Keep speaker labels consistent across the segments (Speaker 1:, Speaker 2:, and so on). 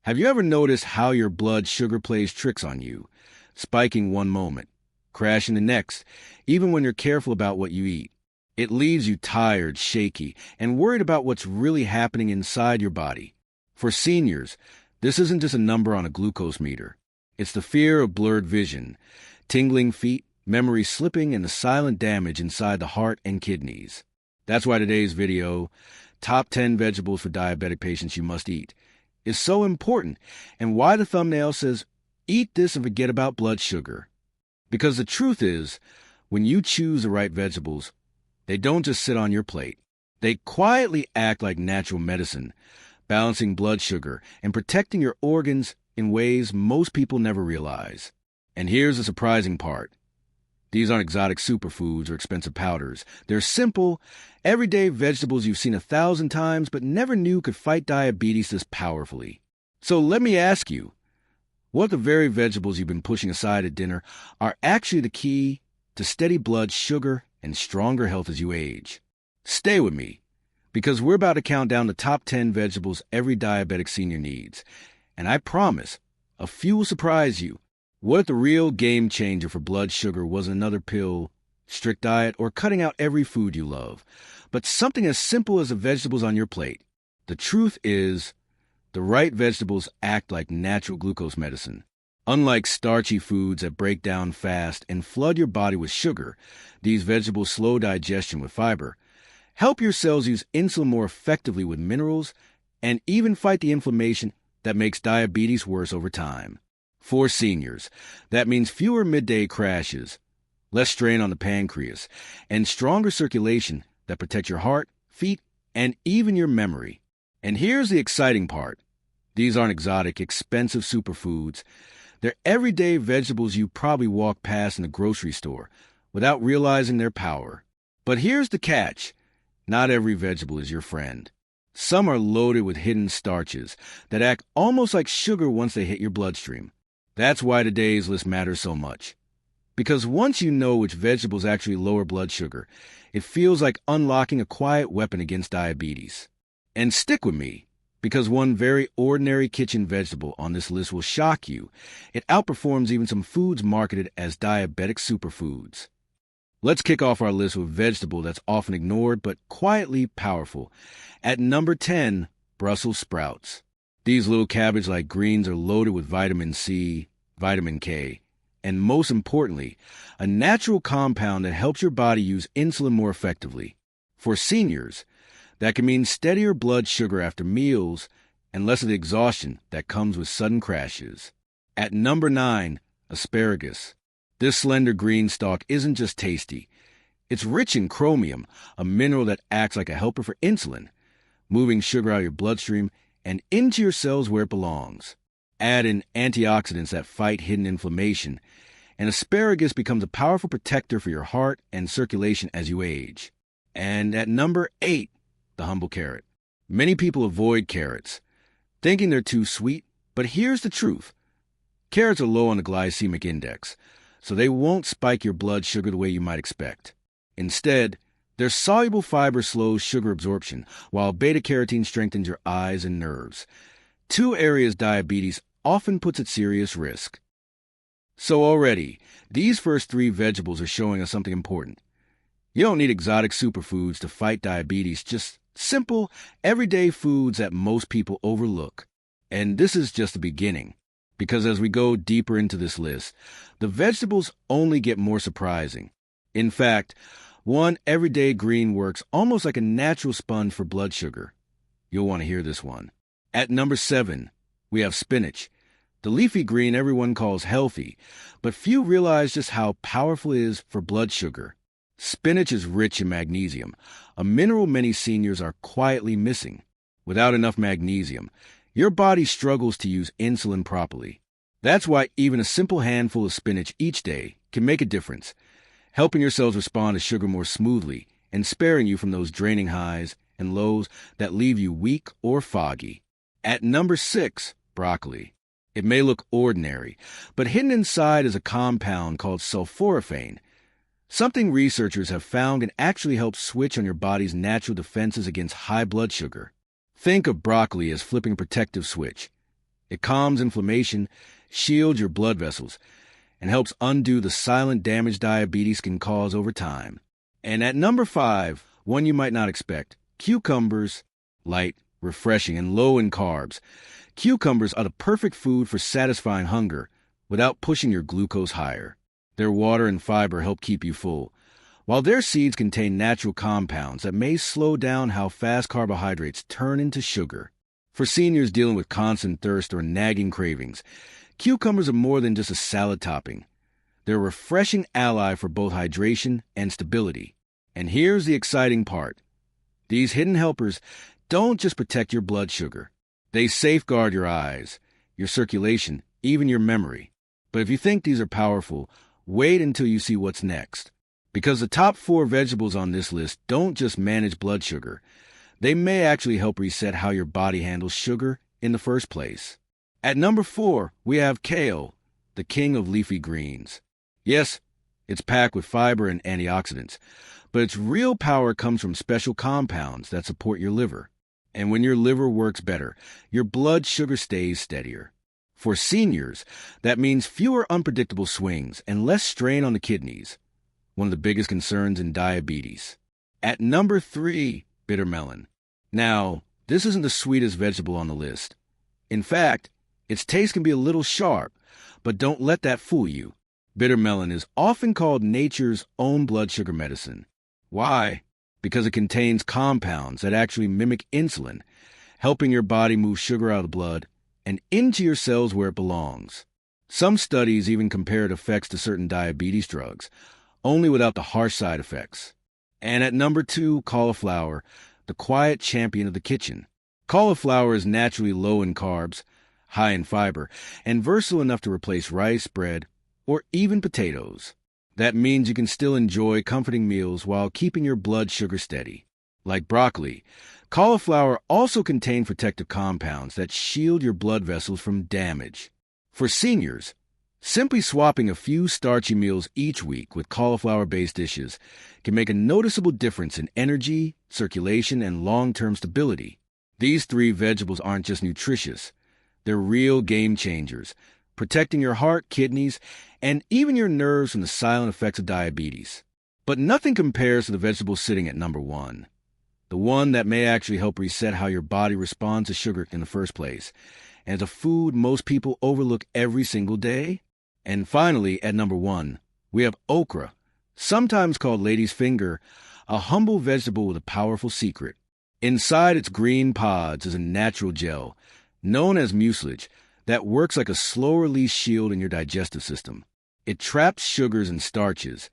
Speaker 1: Have you ever noticed how your blood sugar plays tricks on you, spiking one moment, crashing the next, even when you're careful about what you eat? It leaves you tired, shaky, and worried about what's really happening inside your body. For seniors, this isn't just a number on a glucose meter. It's the fear of blurred vision, tingling feet, memory slipping, and the silent damage inside the heart and kidneys. That's why today's video, Top 10 Vegetables for Diabetic Patients You Must Eat, is so important, and why the thumbnail says, eat this and forget about blood sugar. Because the truth is, when you choose the right vegetables, they don't just sit on your plate. They quietly act like natural medicine, balancing blood sugar and protecting your organs in ways most people never realize. And here's the surprising part. These aren't exotic superfoods or expensive powders. They're simple, everyday vegetables you've seen 1,000 times but never knew could fight diabetes this powerfully. So let me ask you, what the very vegetables you've been pushing aside at dinner are actually the key to steady blood sugar and stronger health as you age? Stay with me, because we're about to count down the top 10 vegetables every diabetic senior needs. And I promise, a few will surprise you. What if the real game changer for blood sugar wasn't another pill, strict diet, or cutting out every food you love, but something as simple as the vegetables on your plate? The truth is, the right vegetables act like natural glucose medicine. Unlike starchy foods that break down fast and flood your body with sugar, these vegetables slow digestion with fiber, help your cells use insulin more effectively with minerals, and even fight the inflammation that makes diabetes worse over time. For seniors, that means fewer midday crashes, less strain on the pancreas, and stronger circulation that protect your heart, feet, and even your memory. And here's the exciting part. These aren't exotic, expensive superfoods. They're everyday vegetables you probably walk past in the grocery store without realizing their power. But here's the catch. Not every vegetable is your friend. Some are loaded with hidden starches that act almost like sugar once they hit your bloodstream. That's why today's list matters so much. Because once you know which vegetables actually lower blood sugar, it feels like unlocking a quiet weapon against diabetes. And stick with me, because one very ordinary kitchen vegetable on this list will shock you. It outperforms even some foods marketed as diabetic superfoods. Let's kick off our list with a vegetable that's often ignored but quietly powerful. At number 10, Brussels sprouts. These little cabbage-like greens are loaded with vitamin C, vitamin K, and most importantly, a natural compound that helps your body use insulin more effectively. For seniors, that can mean steadier blood sugar after meals and less of the exhaustion that comes with sudden crashes. At number 9, asparagus. This slender green stalk isn't just tasty. It's rich in chromium, a mineral that acts like a helper for insulin, moving sugar out of your bloodstream and into your cells where it belongs. Add in antioxidants that fight hidden inflammation, and asparagus becomes a powerful protector for your heart and circulation as you age. And at number 8, the humble carrot. Many people avoid carrots, thinking they're too sweet, but here's the truth. Carrots are low on the glycemic index, so they won't spike your blood sugar the way you might expect. Instead, their soluble fiber slows sugar absorption, while beta-carotene strengthens your eyes and nerves. Two areas diabetes often puts at serious risk. So already, these first 3 vegetables are showing us something important. You don't need exotic superfoods to fight diabetes, just simple, everyday foods that most people overlook. And this is just the beginning, because as we go deeper into this list, the vegetables only get more surprising. In fact, one everyday green works almost like a natural sponge for blood sugar. You'll want to hear this one. At number 7, we have spinach. The leafy green everyone calls healthy, but few realize just how powerful it is for blood sugar. Spinach is rich in magnesium, a mineral many seniors are quietly missing. Without enough magnesium, your body struggles to use insulin properly. That's why even a simple handful of spinach each day can make a difference, helping your cells respond to sugar more smoothly and sparing you from those draining highs and lows that leave you weak or foggy. At number 6, broccoli. It may look ordinary, but hidden inside is a compound called sulforaphane, something researchers have found can actually help switch on your body's natural defenses against high blood sugar. Think of broccoli as flipping a protective switch. It calms inflammation, shields your blood vessels, and helps undo the silent damage diabetes can cause over time. And at number 5, one you might not expect, cucumbers. Light, refreshing, and low in carbs. Cucumbers are the perfect food for satisfying hunger without pushing your glucose higher. Their water and fiber help keep you full, while their seeds contain natural compounds that may slow down how fast carbohydrates turn into sugar. For seniors dealing with constant thirst or nagging cravings, cucumbers are more than just a salad topping. They're a refreshing ally for both hydration and stability. And here's the exciting part. These hidden helpers don't just protect your blood sugar. They safeguard your eyes, your circulation, even your memory. But if you think these are powerful, wait until you see what's next. Because the top 4 vegetables on this list don't just manage blood sugar. They may actually help reset how your body handles sugar in the first place. At number 4, we have kale, the king of leafy greens. Yes, it's packed with fiber and antioxidants, but its real power comes from special compounds that support your liver. And when your liver works better, your blood sugar stays steadier. For seniors, that means fewer unpredictable swings and less strain on the kidneys, one of the biggest concerns in diabetes. At number 3, bitter melon. Now, this isn't the sweetest vegetable on the list. In fact, its taste can be a little sharp, but don't let that fool you. Bitter melon is often called nature's own blood sugar medicine. Why? Because it contains compounds that actually mimic insulin, helping your body move sugar out of the blood and into your cells where it belongs. Some studies even compared effects to certain diabetes drugs, only without the harsh side effects. And at number 2, cauliflower, the quiet champion of the kitchen. Cauliflower is naturally low in carbs, high in fiber, and versatile enough to replace rice, bread, or even potatoes. That means you can still enjoy comforting meals while keeping your blood sugar steady. Like broccoli, cauliflower also contains protective compounds that shield your blood vessels from damage. For seniors, simply swapping a few starchy meals each week with cauliflower-based dishes can make a noticeable difference in energy, circulation, and long-term stability. These 3 vegetables aren't just nutritious. They're real game changers, protecting your heart, kidneys, and even your nerves from the silent effects of diabetes. But nothing compares to the vegetable sitting at number 1, the one that may actually help reset how your body responds to sugar in the first place, and is a food most people overlook every single day. And finally, at number 1, we have okra, sometimes called lady's finger, a humble vegetable with a powerful secret. Inside its green pods is a natural gel, known as mucilage, that works like a slow-release shield in your digestive system. It traps sugars and starches,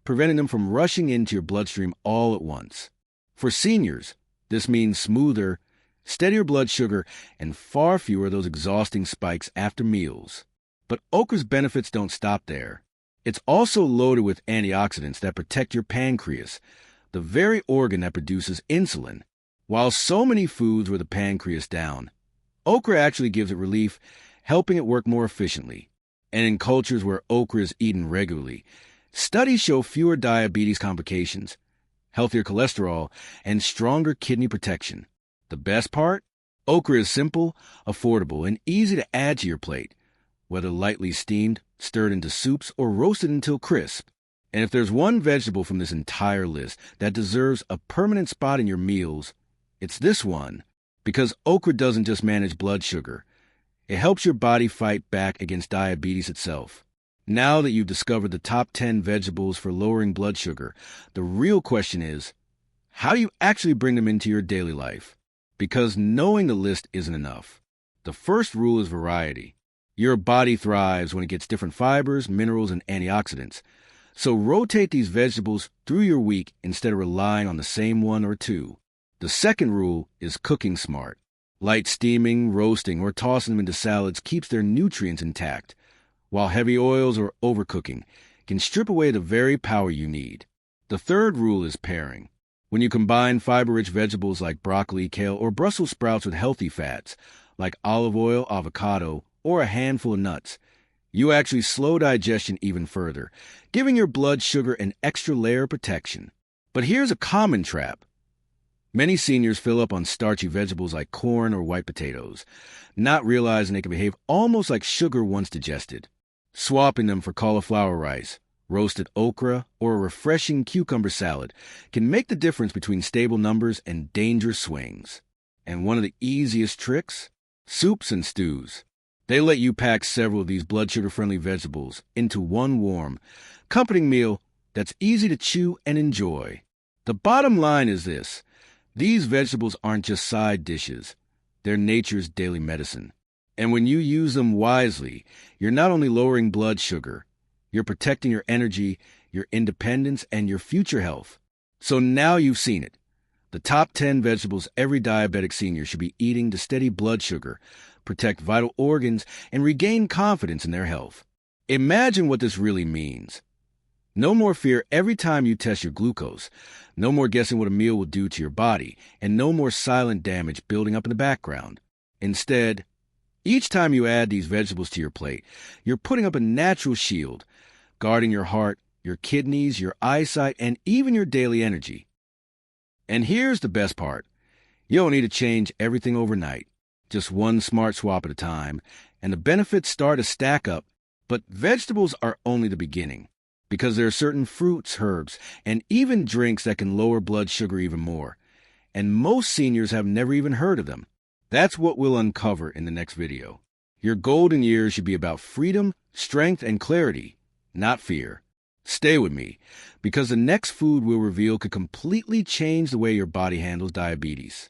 Speaker 1: preventing them from rushing into your bloodstream all at once. For seniors, this means smoother, steadier blood sugar, and far fewer of those exhausting spikes after meals. But okra's benefits don't stop there. It's also loaded with antioxidants that protect your pancreas, the very organ that produces insulin. While so many foods wear the pancreas down, okra actually gives it relief, helping it work more efficiently. And in cultures where okra is eaten regularly, studies show fewer diabetes complications, healthier cholesterol, and stronger kidney protection. The best part? Okra is simple, affordable, and easy to add to your plate, whether lightly steamed, stirred into soups, or roasted until crisp. And if there's one vegetable from this entire list that deserves a permanent spot in your meals, it's this one. Because okra doesn't just manage blood sugar. It helps your body fight back against diabetes itself. Now that you've discovered the top 10 vegetables for lowering blood sugar, the real question is, how do you actually bring them into your daily life? Because knowing the list isn't enough. The first rule is variety. Your body thrives when it gets different fibers, minerals, and antioxidants. So rotate these vegetables through your week instead of relying on the same 1 or 2. The second rule is cooking smart. Light steaming, roasting, or tossing them into salads keeps their nutrients intact, while heavy oils or overcooking can strip away the very power you need. The third rule is pairing. When you combine fiber-rich vegetables like broccoli, kale, or Brussels sprouts with healthy fats, like olive oil, avocado, or a handful of nuts, you actually slow digestion even further, giving your blood sugar an extra layer of protection. But here's a common trap. Many seniors fill up on starchy vegetables like corn or white potatoes, not realizing they can behave almost like sugar once digested. Swapping them for cauliflower rice, roasted okra, or a refreshing cucumber salad can make the difference between stable numbers and dangerous swings. And one of the easiest tricks? Soups and stews. They let you pack several of these blood sugar-friendly vegetables into one warm, comforting meal that's easy to chew and enjoy. The bottom line is this: these vegetables aren't just side dishes. They're nature's daily medicine. And when you use them wisely, you're not only lowering blood sugar, you're protecting your energy, your independence, and your future health. So now you've seen it. The top 10 vegetables every diabetic senior should be eating to steady blood sugar, protect vital organs, and regain confidence in their health. Imagine what this really means. No more fear every time you test your glucose, no more guessing what a meal will do to your body, and no more silent damage building up in the background. Instead, each time you add these vegetables to your plate, you're putting up a natural shield, guarding your heart, your kidneys, your eyesight, and even your daily energy. And here's the best part. You don't need to change everything overnight. Just one smart swap at a time, and the benefits start to stack up. But vegetables are only the beginning, because there are certain fruits, herbs, and even drinks that can lower blood sugar even more. And most seniors have never even heard of them. That's what we'll uncover in the next video. Your golden years should be about freedom, strength, and clarity, not fear. Stay with me, because the next food we'll reveal could completely change the way your body handles diabetes.